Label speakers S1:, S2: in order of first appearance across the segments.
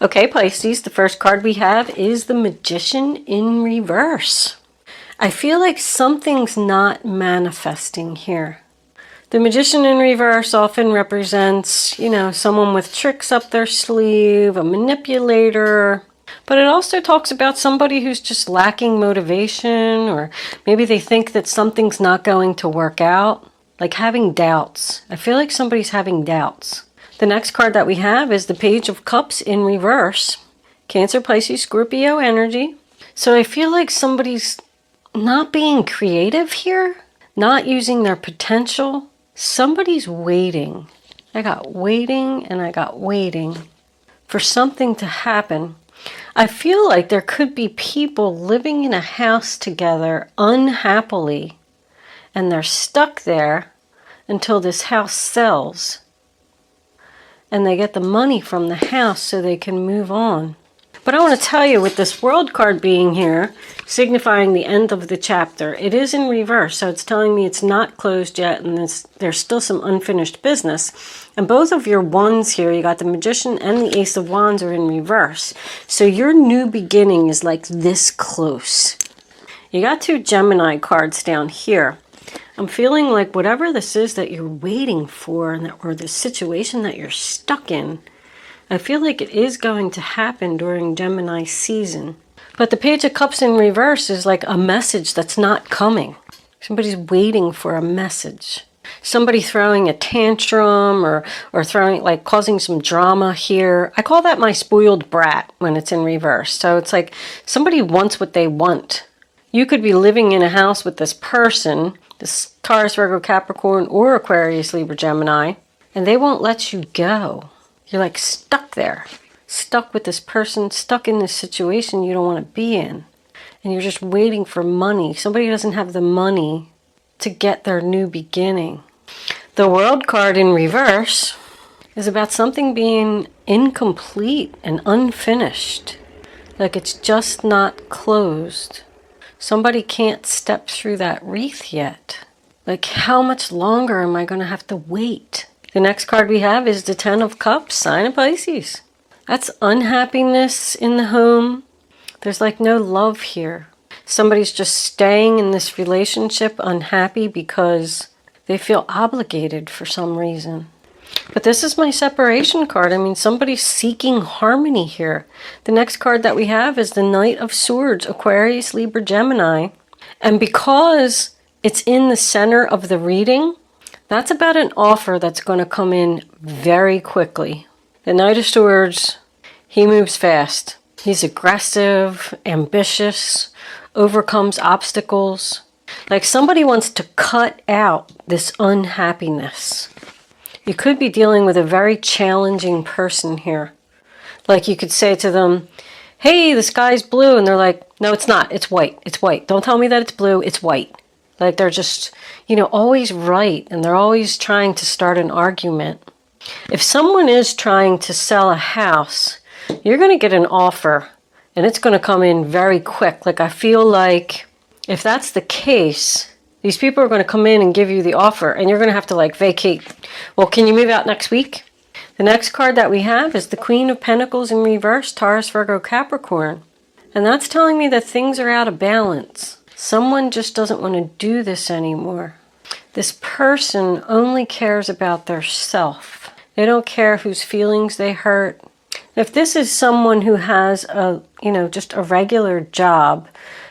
S1: Okay, Pisces, the first card we have is the Magician in reverse. I feel like something's not manifesting here. The Magician in reverse often represents, someone with tricks up their sleeve, a manipulator. But it also talks about somebody who's just lacking motivation, or maybe they think that something's not going to work out, like having doubts. I feel like somebody's having doubts. The next card that we have is the Page of Cups in reverse. Cancer, Pisces, Scorpio energy. So I feel like somebody's not being creative here, not using their potential. Somebody's waiting. I got waiting and I got waiting for something to happen. I feel like there could be people living in a house together unhappily, and they're stuck there until this house sells and they get the money from the house so they can move on. But I want to tell you, with this World card being here, signifying the end of the chapter, it is in reverse. So it's telling me it's not closed yet, and there's still some unfinished business. And both of your wands here, you got the Magician and the Ace of Wands, are in reverse. So your new beginning is like this close. You got two Gemini cards down here. I'm feeling like whatever this is that you're waiting for, or the situation that you're stuck in, I feel like it is going to happen during Gemini season. But the Page of Cups in reverse is like a message that's not coming. Somebody's waiting for a message. Somebody throwing a tantrum or throwing, like, causing some drama here. I call that my spoiled brat when it's in reverse. So it's like somebody wants what they want. You could be living in a house with this person, this Taurus, Virgo, Capricorn, or Aquarius, Libra, Gemini, and they won't let you go. You're like stuck there, stuck with this person, stuck in this situation you don't want to be in. And you're just waiting for money. Somebody doesn't have the money to get their new beginning. The World card in reverse is about something being incomplete and unfinished. Like it's just not closed. Somebody can't step through that wreath yet. Like, how much longer am I going to have to wait? The next card we have is the Ten of Cups, sign of Pisces. That's unhappiness in the home. There's like no love here. Somebody's just staying in this relationship unhappy because they feel obligated for some reason. But this is my separation card. I mean, somebody's seeking harmony here. The next card that we have is the Knight of Swords, Aquarius, Libra, Gemini. And because it's in the center of the reading, that's about an offer that's going to come in very quickly. The Knight of Swords, he moves fast. He's aggressive, ambitious, overcomes obstacles. Like somebody wants to cut out this unhappiness. You could be dealing with a very challenging person here. Like you could say to them, hey, the sky's blue. And they're like, no, it's not. It's white. It's white. Don't tell me that it's blue. It's white. Like they're just, always right. And they're always trying to start an argument. If someone is trying to sell a house, you're going to get an offer. And it's going to come in very quick. Like I feel like if that's the case, these people are going to come in and give you the offer. And you're going to have to like vacate. Well, can you move out next week? The next card that we have is the Queen of Pentacles in reverse, Taurus, Virgo, Capricorn. And that's telling me that things are out of balance. Someone just doesn't want to do this anymore. This person only cares about their self. They don't care whose feelings they hurt. If this is someone who has a, just a regular job,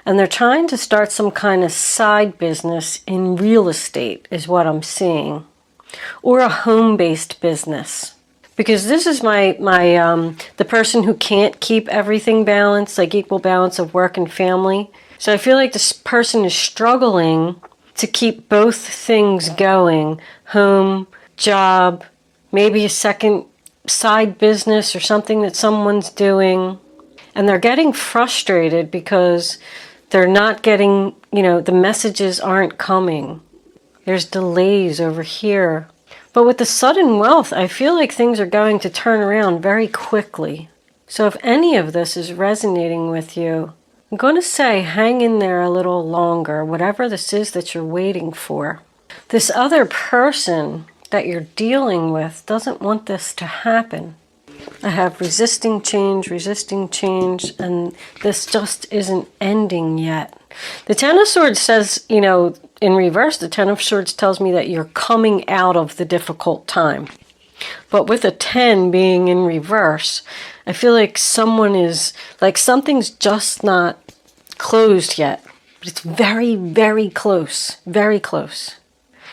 S1: and they're trying to start some kind of side business in real estate is what I'm seeing. Or a home-based business. Because this is the person who can't keep everything balanced, like equal balance of work and family. So I feel like this person is struggling to keep both things going. Home, job, maybe a second side business or something that someone's doing. And they're getting frustrated because they're not getting, the messages aren't coming. There's delays over here. But with the sudden wealth, I feel like things are going to turn around very quickly. So if any of this is resonating with you, I'm going to say hang in there a little longer, whatever this is that you're waiting for. This other person that you're dealing with doesn't want this to happen. I have resisting change, and this just isn't ending yet. The Ten of Swords says, you know, in reverse, the Ten of Swords tells me that you're coming out of the difficult time. But with a 10 being in reverse, I feel like something's just not closed yet. But it's very, very close. Very close.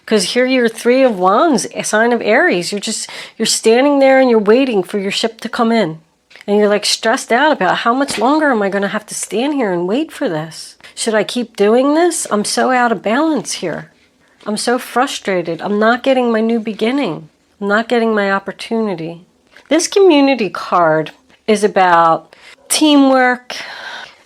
S1: Because here you're 3 of Wands, a sign of Aries. You're standing there and you're waiting for your ship to come in. And you're like stressed out about how much longer am I going to have to stand here and wait for this? Should I keep doing this? I'm so out of balance here. I'm so frustrated. I'm not getting my new beginning. I'm not getting my opportunity. This community card is about teamwork.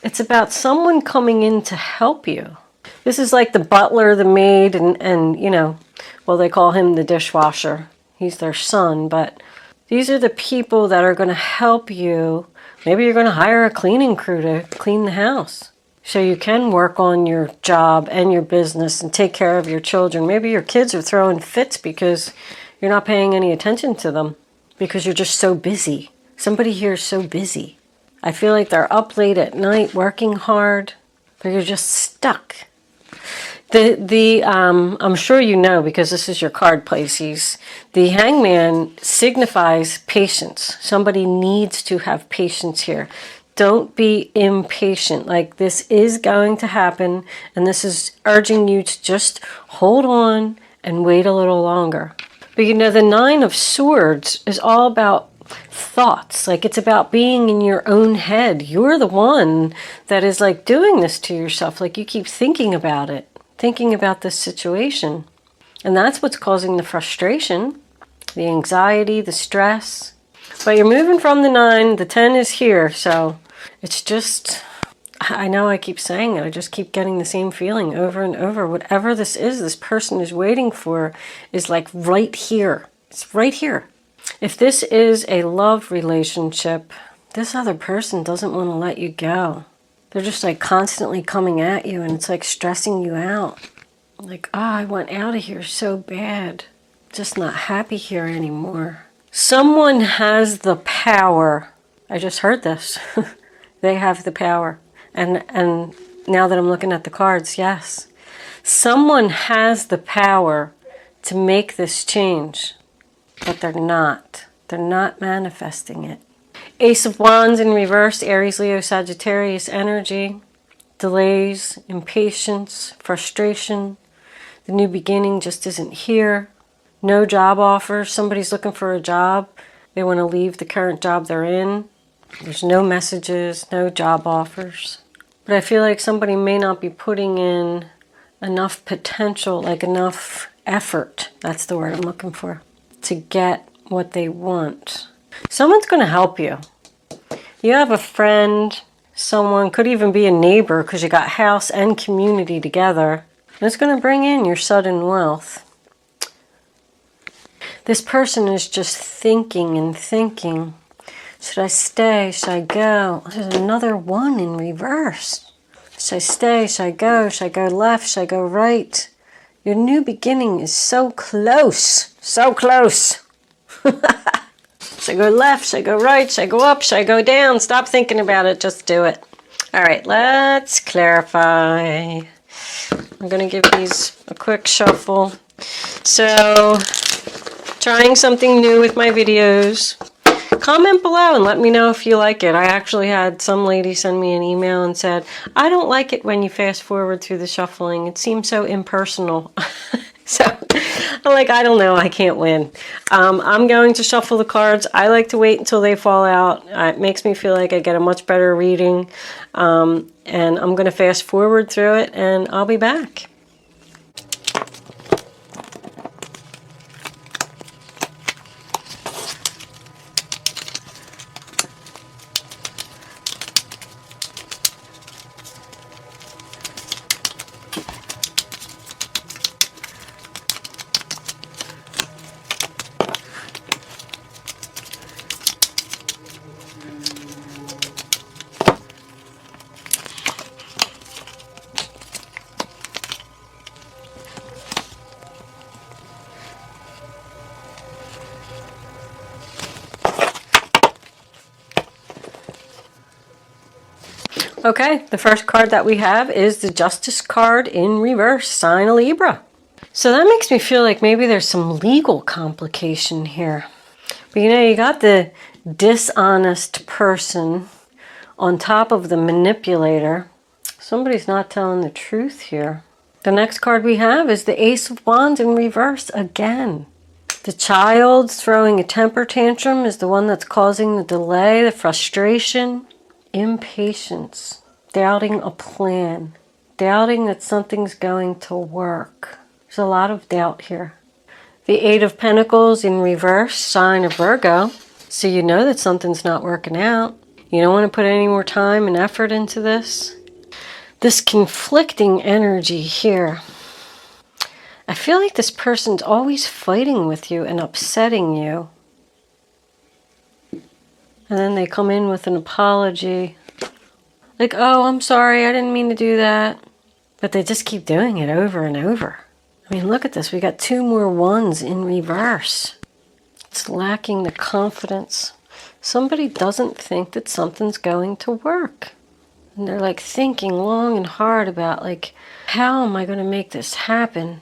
S1: It's about someone coming in to help you. This is like the butler, the maid, and you know, well, they call him the dishwasher. He's their son, but these are the people that are going to help you. Maybe you're going to hire a cleaning crew to clean the house so you can work on your job and your business and take care of your children. Maybe your kids are throwing fits because you're not paying any attention to them because you're just so busy. Somebody here is so busy. I feel like they're up late at night working hard, but you're just stuck. I'm sure you know, because this is your card, Pisces, the Hangman signifies patience. Somebody needs to have patience here. Don't be impatient. Like, this is going to happen, and this is urging you to just hold on and wait a little longer. But you know, the 9 of Swords is all about thoughts. Like, it's about being in your own head. You're the one that is like doing this to yourself. Like, you keep thinking about it. Thinking about this situation. And that's what's causing the frustration, the anxiety, the stress. But you're moving from the 9, the 10 is here, so it's just, I know I keep saying it, I just keep getting the same feeling over and over. Whatever this is, this person is waiting for is like right here. It's right here. If this is a love relationship, this other person doesn't want to let you go. They're just like constantly coming at you, and it's like stressing you out. Like, I want out of here so bad. Just not happy here anymore. Someone has the power. I just heard this. They have the power. And now that I'm looking at the cards, yes. Someone has the power to make this change, but they're not. They're not manifesting it. Ace of Wands in reverse, Aries, Leo, Sagittarius energy. Delays, impatience, frustration. The new beginning just isn't here. No job offers. Somebody's looking for a job. They want to leave the current job they're in. There's no messages, no job offers. But I feel like somebody may not be putting in enough potential, like enough effort. That's the word I'm looking for. To get what they want. Someone's going to help you. You have a friend, someone, could even be a neighbor, because you got house and community together. And it's going to bring in your sudden wealth. This person is just thinking and thinking. Should I stay? Should I go? There's another 1 in reverse. Should I stay? Should I go? Should I go left? Should I go right? Your new beginning is so close. So close. Should I go left? Should I go right? Should I go up? Should I go down? Stop thinking about it. Just do it. All right, let's clarify. I'm going to give these a quick shuffle. So, trying something new with my videos. Comment below and let me know if you like it. I actually had some lady send me an email and said, I don't like it when you fast forward through the shuffling. It seems so impersonal. So I'm like, I don't know. I can't win. I'm going to shuffle the cards. I like to wait until they fall out. It makes me feel like I get a much better reading. And I'm going to fast forward through it and I'll be back. Okay, the first card that we have is the Justice card in reverse, sign of Libra. So that makes me feel like maybe there's some legal complication here. But you know, you got the dishonest person on top of the manipulator. Somebody's not telling the truth here. The next card we have is the Ace of Wands in reverse again. The child throwing a temper tantrum is the one that's causing the delay, the frustration, impatience, doubting a plan, doubting that something's going to work. There's a lot of doubt here. The Eight of Pentacles in reverse, sign of Virgo. So you know that something's not working out. You don't want to put any more time and effort into this. This conflicting energy here. I feel like this person's always fighting with you and upsetting you. And then they come in with an apology. Like, oh, I'm sorry, I didn't mean to do that. But they just keep doing it over and over. I mean, look at this. We got 2 more ones in reverse. It's lacking the confidence. Somebody doesn't think that something's going to work. And they're like thinking long and hard about like, how am I going to make this happen?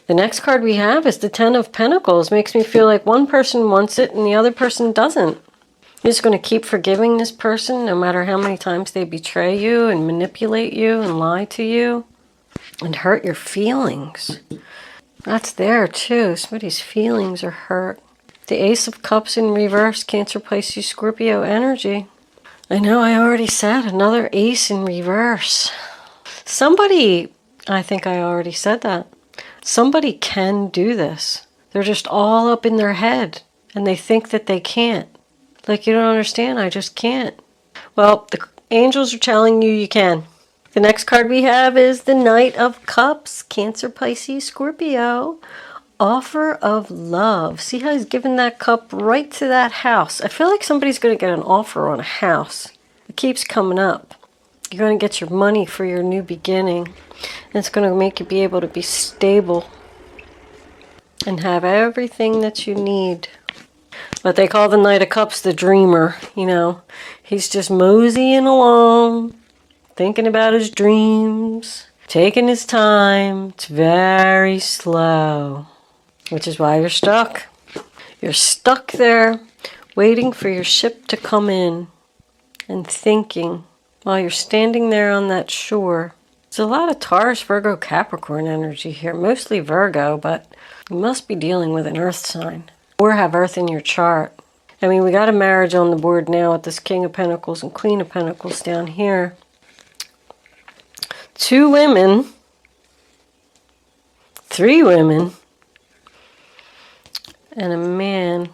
S1: The next card we have is the Ten of Pentacles. Makes me feel like one person wants it and the other person doesn't. You're just going to keep forgiving this person no matter how many times they betray you and manipulate you and lie to you and hurt your feelings. That's there too. Somebody's feelings are hurt. The Ace of Cups in reverse, Cancer, Pisces, Scorpio energy. I know I already said another ace in reverse. Somebody, I think I already said that. Somebody can do this. They're just all up in their head and they think that they can't. Like, you don't understand, I just can't. Well, the angels are telling you you can. The next card we have is the Knight of Cups, Cancer, Pisces, Scorpio. Offer of love. See how he's giving that cup right to that house. I feel like somebody's going to get an offer on a house. It keeps coming up. You're going to get your money for your new beginning. And it's going to make you be able to be stable and have everything that you need. But they call the Knight of Cups the dreamer. You know, he's just moseying along, thinking about his dreams, taking his time. It's very slow. Which is why you're stuck. You're stuck there, waiting for your ship to come in and thinking while you're standing there on that shore. There's a lot of Taurus, Virgo, Capricorn energy here. Mostly Virgo, but you must be dealing with an earth sign or have earth in your chart. I mean, we got a marriage on the board now with this King of Pentacles and Queen of Pentacles down here. 2 women, 3 women, and a man.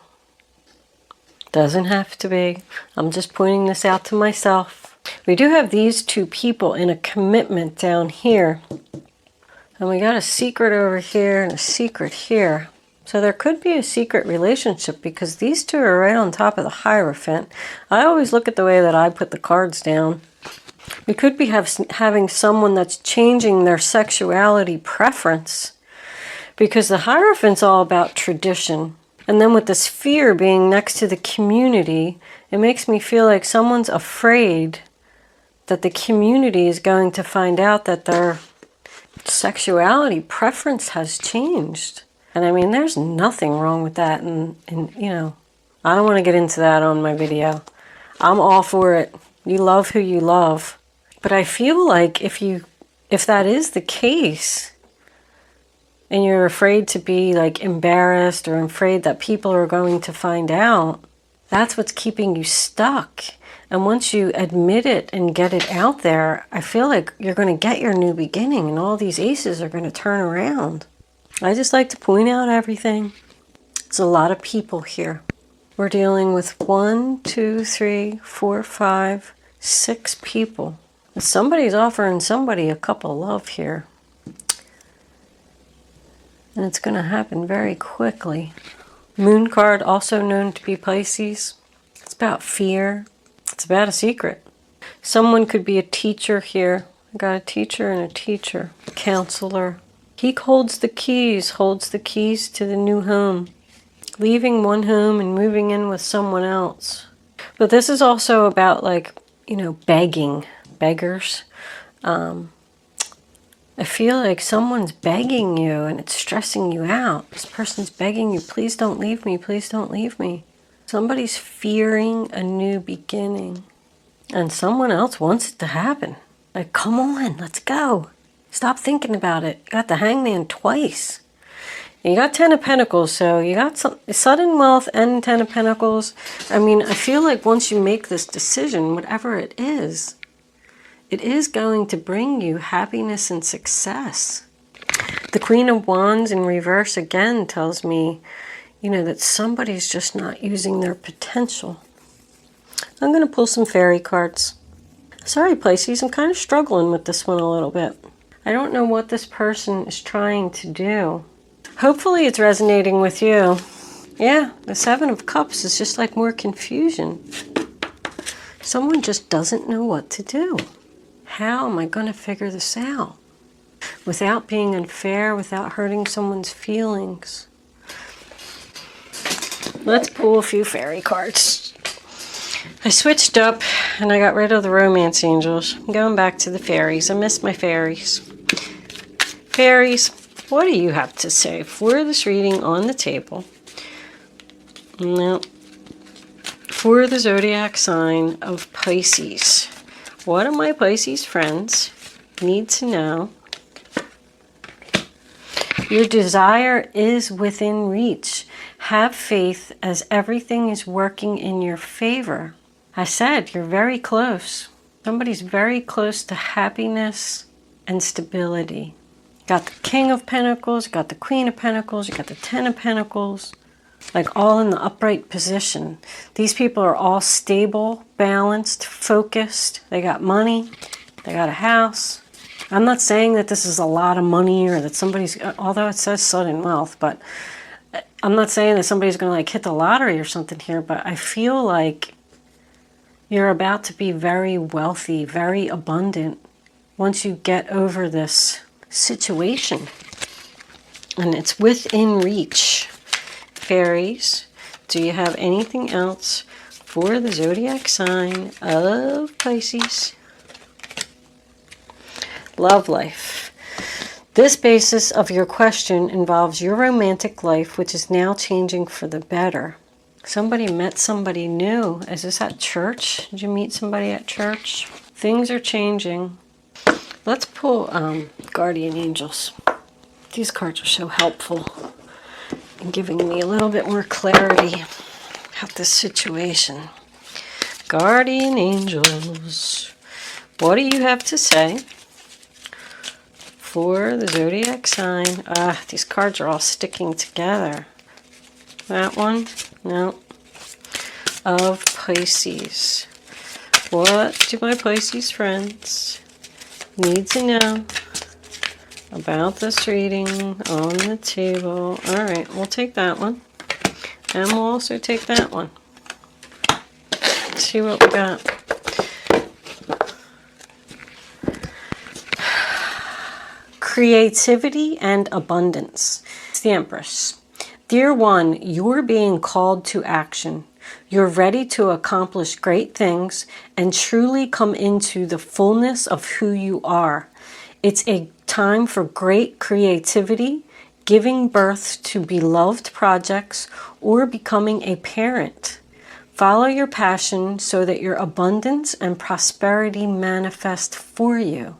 S1: Doesn't have to be. I'm just pointing this out to myself. We do have these 2 people in a commitment down here. And we got a secret over here and a secret here. So there could be a secret relationship because these 2 are right on top of the Hierophant. I always look at the way that I put the cards down. We could be having someone that's changing their sexuality preference. Because the Hierophant's all about tradition. And then with this fear being next to the community, it makes me feel like someone's afraid that the community is going to find out that their sexuality preference has changed. And I mean, there's nothing wrong with that. And you know, I don't want to get into that on my video. I'm all for it. You love who you love. But I feel like if that is the case, and you're afraid to be like embarrassed or afraid that people are going to find out, that's what's keeping you stuck. And once you admit it and get it out there, I feel like you're going to get your new beginning and all these aces are going to turn around. I just like to point out everything. It's a lot of people here. We're dealing with 1, 2, 3, 4, 5, 6 people. Somebody's offering somebody a cup of love here. And it's going to happen very quickly. Moon card, also known to be Pisces. It's about fear. It's about a secret. Someone could be a teacher here. I got a teacher and a teacher. A counselor. He holds the keys to the new home. Leaving one home and moving in with someone else. But this is also about, like, you know, begging. beggars. I feel like someone's begging you and it's stressing you out. This person's begging you, please don't leave me, please don't leave me. Somebody's fearing a new beginning. And someone else wants it to happen. Like, come on, let's go. Stop thinking about it. You got the Hangman twice. You got 10 of Pentacles, so you got some sudden wealth and 10 of Pentacles. I mean, I feel like once you make this decision, whatever it is going to bring you happiness and success. The Queen of Wands in reverse again tells me, you know, that somebody's just not using their potential. I'm going to pull some fairy cards. Sorry, Pisces, I'm kind of struggling with this one a little bit. I don't know what this person is trying to do. Hopefully it's resonating with you. Yeah, the Seven of Cups is just like more confusion. Someone just doesn't know what to do. How am I going to figure this out? Without being unfair, without hurting someone's feelings. Let's pull a few fairy cards. I switched up and I got rid of the romance angels. I'm going back to the fairies. I miss my fairies. Fairies, what do you have to say for this reading on the table? No. For the zodiac sign of Pisces. What do my Pisces friends need to know? Your desire is within reach. Have faith as everything is working in your favor. I said you're very close. Somebody's very close to happiness and stability. Got the King of Pentacles, got the Queen of Pentacles, you got the 10 of Pentacles. Like all in the upright position. These people are all stable, balanced, focused. They got money. They got a house. I'm not saying that this is a lot of money or that somebody's, although it says sudden wealth, but I'm not saying that somebody's going to like hit the lottery or something here, but I feel like you're about to be very wealthy, very abundant once you get over this situation. And it's within reach. Fairies, do you have anything else for the zodiac sign of Pisces? Love life. This basis of your question involves your romantic life, which is now changing for the better. Somebody met somebody new. Is this at church? Did you meet somebody at church? Things are changing. Let's pull guardian angels. These cards are so helpful in giving me a little bit more clarity about this situation. Guardian angels, what do you have to say for the zodiac sign? These cards are all sticking together. That one? No. Of Pisces. What do my Pisces friends need to know about this reading on the table? All right, we'll take that one. And we'll also take that one. Let's see what we got. Creativity and abundance. It's the Empress. Dear one, you're being called to action. You're ready to accomplish great things and truly come into the fullness of who you are. It's a time for great creativity, giving birth to beloved projects, or becoming a parent. Follow your passion so that your abundance and prosperity manifest for you.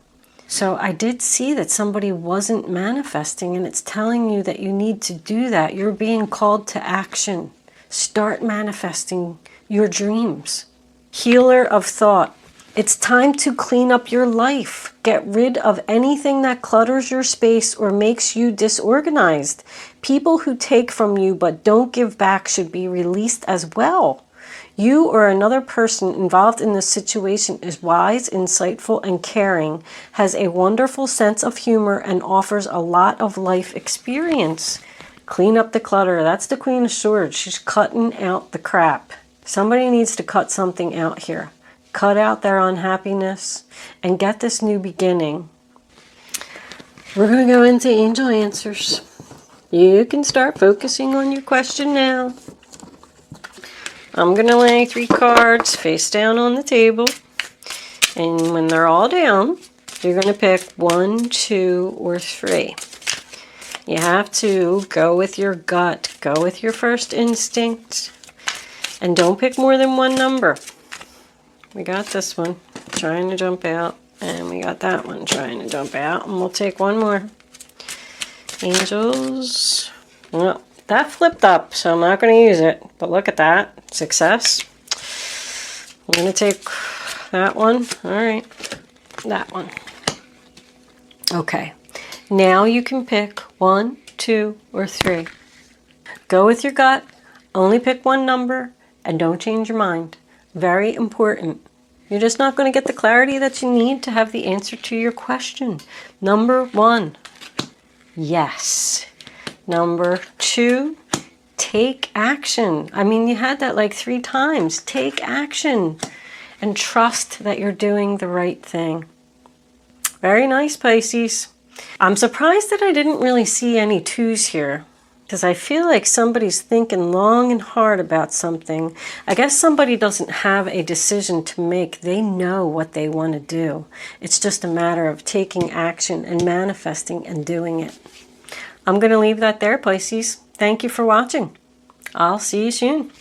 S1: So I did see that somebody wasn't manifesting, and it's telling you that you need to do that. You're being called to action. Start manifesting your dreams. Healer of thought. It's time to clean up your life. Get rid of anything that clutters your space or makes you disorganized. People who take from you but don't give back should be released as well. You or another person involved in this situation is wise, insightful, and caring, has a wonderful sense of humor, and offers a lot of life experience. Clean up the clutter. That's the Queen of Swords. She's cutting out the crap. Somebody needs to cut something out here. Cut out their unhappiness and get this new beginning. We're going to go into angel answers. You can start focusing on your question now. I'm going to lay 3 cards face down on the table. And when they're all down, you're going to pick 1, 2, or 3. You have to go with your gut. Go with your first instinct. And don't pick more than one number. We got this one trying to jump out. And we got that one trying to jump out. And we'll take one more. Angels. Well, that flipped up, so I'm not going to use it. But look at that. Success. I'm going to take that one. All right. That one. Okay. Now you can pick 1, 2, or 3. Go with your gut. Only pick one number. And don't change your mind. Very important. You're just not going to get the clarity that you need to have the answer to your question. Number 1. Yes. Number 2. Take action. I mean, you had that like 3 times. Take action. And trust that you're doing the right thing. Very nice, Pisces. I'm surprised that I didn't really see any 2s here, because I feel like somebody's thinking long and hard about something. I guess somebody doesn't have a decision to make. They know what they want to do. It's just a matter of taking action and manifesting and doing it. I'm going to leave that there, Pisces. Thank you for watching. I'll see you soon.